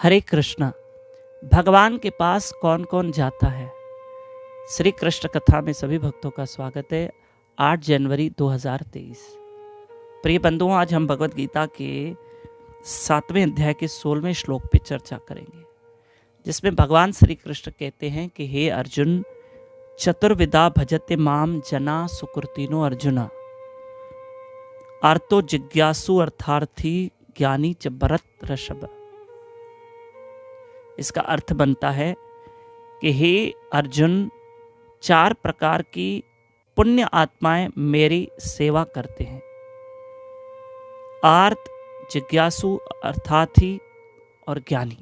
हरे कृष्णा। भगवान के पास कौन कौन जाता है? श्री कृष्ण कथा में सभी भक्तों का स्वागत है। 8 जनवरी 2023। प्रिय बंधुओं, आज हम भगवत गीता के 7वें अध्याय के 16वें श्लोक पे चर्चा करेंगे, जिसमें भगवान श्री कृष्ण कहते हैं कि हे अर्जुन, चतुर्विधा भजते माम जना सुकृतिनो अर्जुना, आर्तो जिज्ञासु अर्थार्थी ज्ञानी च भरत ऋषभ। इसका अर्थ बनता है कि हे अर्जुन, 4 प्रकार की पुण्य आत्माएं मेरी सेवा करते हैं। आर्त, जिज्ञासु, अर्थार्थी और ज्ञानी।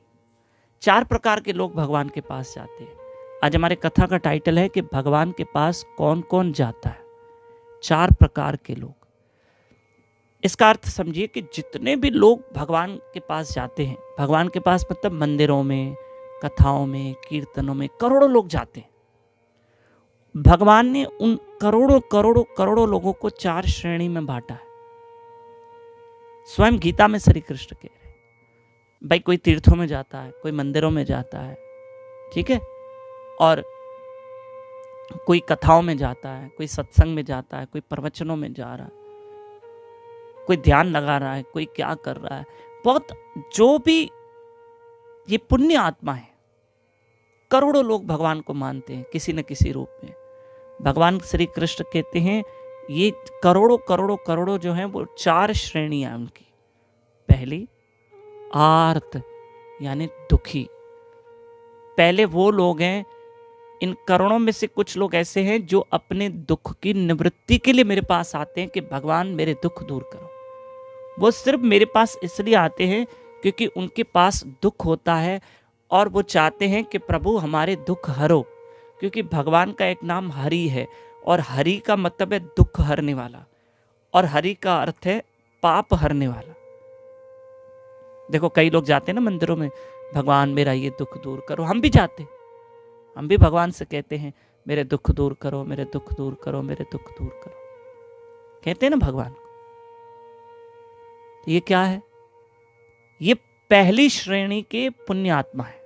4 प्रकार के लोग भगवान के पास जाते हैं। आज हमारे कथा का टाइटल है कि भगवान के पास कौन कौन जाता है। 4 प्रकार के लोग। इसका अर्थ समझिए कि जितने भी लोग भगवान के पास जाते हैं, भगवान के पास मतलब मंदिरों में, कथाओं में, कीर्तनों में करोड़ों लोग जाते हैं। भगवान ने उन करोड़ों करोड़ों करोड़ों लोगों को 4 श्रेणी में बांटा है। स्वयं गीता में श्री कृष्ण कह रहे हैं, भाई कोई तीर्थों में जाता है, कोई मंदिरों में जाता है, ठीक है, और कोई कथाओं में जाता है, कोई सत्संग में जाता है, कोई प्रवचनों में जा रहा है, कोई ध्यान लगा रहा है, कोई क्या कर रहा है। बहुत जो भी ये पुण्य आत्मा है, करोड़ों लोग भगवान को मानते हैं किसी न किसी रूप में। भगवान श्री कृष्ण कहते हैं ये करोड़ों करोड़ों करोड़ों जो हैं वो 4 श्रेणियां उनकी। पहली आर्त यानी दुखी। पहले वो लोग हैं, इन करोड़ों में से कुछ लोग ऐसे हैं जो अपने दुख की निवृत्ति के लिए मेरे पास आते हैं कि भगवान मेरे दुख दूर करो। वो सिर्फ मेरे पास इसलिए आते हैं क्योंकि उनके पास दुख होता है और वो चाहते हैं कि प्रभु हमारे दुख हरो, क्योंकि भगवान का एक नाम हरि है और हरि का मतलब है दुख हरने वाला, और हरि का अर्थ है पाप हरने वाला। देखो कई लोग जाते हैं ना मंदिरों में, भगवान मेरा ये दुख दूर करो। हम भी जाते, हम भी भगवान से कहते हैं मेरे दुख दूर करो, मेरे दुख दूर करो, मेरे दुख दूर करो, कहते हैं ना भगवान को। तो ये क्या है? ये पहली श्रेणी के पुण्य आत्मा है।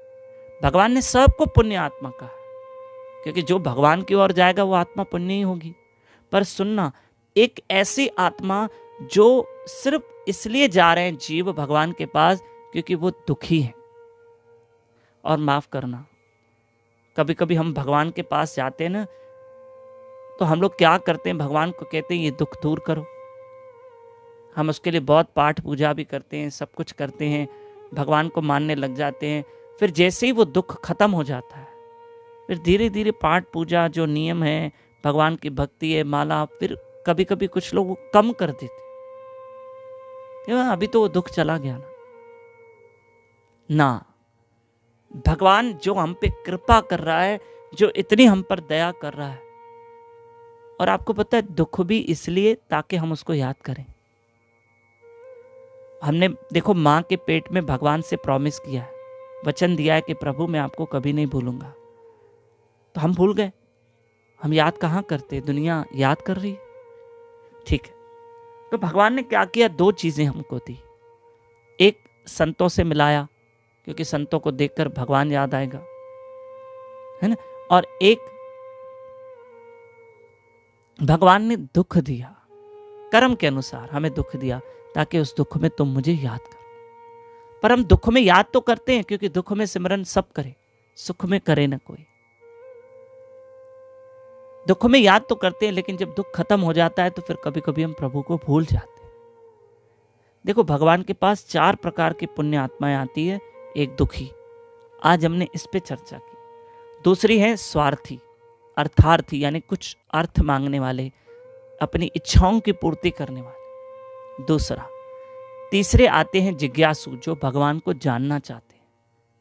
भगवान ने सबको पुण्य आत्मा कहा, क्योंकि जो भगवान की ओर जाएगा वो आत्मा पुण्य ही होगी। पर सुनना, एक ऐसी आत्मा जो सिर्फ इसलिए जा रहे हैं जीव भगवान के पास क्योंकि वो दुखी है। और माफ करना, कभी कभी हम भगवान के पास जाते हैं ना, तो हम लोग क्या करते हैं, भगवान को कहते हैं ये दुख दूर करो। हम उसके लिए बहुत पाठ पूजा भी करते हैं, सब कुछ करते हैं, भगवान को मानने लग जाते हैं। फिर जैसे ही वो दुख खत्म हो जाता है, फिर धीरे धीरे पाठ पूजा जो नियम है, भगवान की भक्ति है, माला, फिर कभी कभी कुछ लोग वो कम कर देते, अभी तो वो दुख चला गया ना। भगवान जो हम पे कृपा कर रहा है, जो इतनी हम पर दया कर रहा है, और आपको पता है दुख भी इसलिए ताकि हम उसको याद करें। हमने देखो माँ के पेट में भगवान से प्रॉमिस किया है, वचन दिया है कि प्रभु मैं आपको कभी नहीं भूलूंगा, तो हम भूल गए। हम याद कहाँ करते, दुनिया याद कर रही है, ठीक है। तो भगवान ने क्या किया, 2 चीजें हमको दी। एक संतों से मिलाया, क्योंकि संतों को देखकर भगवान याद आएगा, है ना। और एक भगवान ने दुख दिया, कर्म के अनुसार हमें दुख दिया ताकि उस दुख में तुम मुझे याद करो। पर हम दुख में याद तो करते हैं, क्योंकि दुख में सिमरन सब करे, सुख में करे ना कोई। दुख में याद तो करते हैं, लेकिन जब दुख खत्म हो जाता है तो फिर कभी कभी हम प्रभु को भूल जाते हैं। देखो भगवान के पास 4 प्रकार की पुण्य आत्माएं आती है। एक दुखी, आज हमने इस पे चर्चा की। दूसरी है स्वार्थी, अर्थार्थी यानी कुछ अर्थ मांगने वाले, अपनी इच्छाओं की पूर्ति करने वाले। दूसरा, तीसरे आते हैं जिज्ञासु, जो भगवान को जानना चाहते हैं,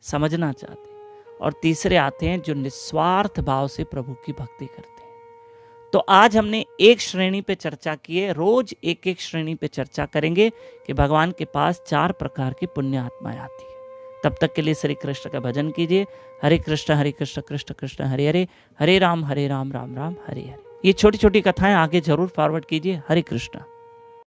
समझना चाहते हैं। और तीसरे आते हैं जो निस्वार्थ भाव से प्रभु की भक्ति करते हैं। तो आज हमने एक श्रेणी पे चर्चा की है, रोज एक एक श्रेणी पे चर्चा करेंगे कि भगवान के पास 4 प्रकार की पुण्य आत्माएं आती है। तब तक के लिए श्री कृष्ण का भजन कीजिए। हरे कृष्ण कृष्ण कृष्ण हरे हरे, हरे राम राम राम हरे हरे। ये छोटी छोटी कथाएं आगे जरूर फॉरवर्ड कीजिए। हरे कृष्ण।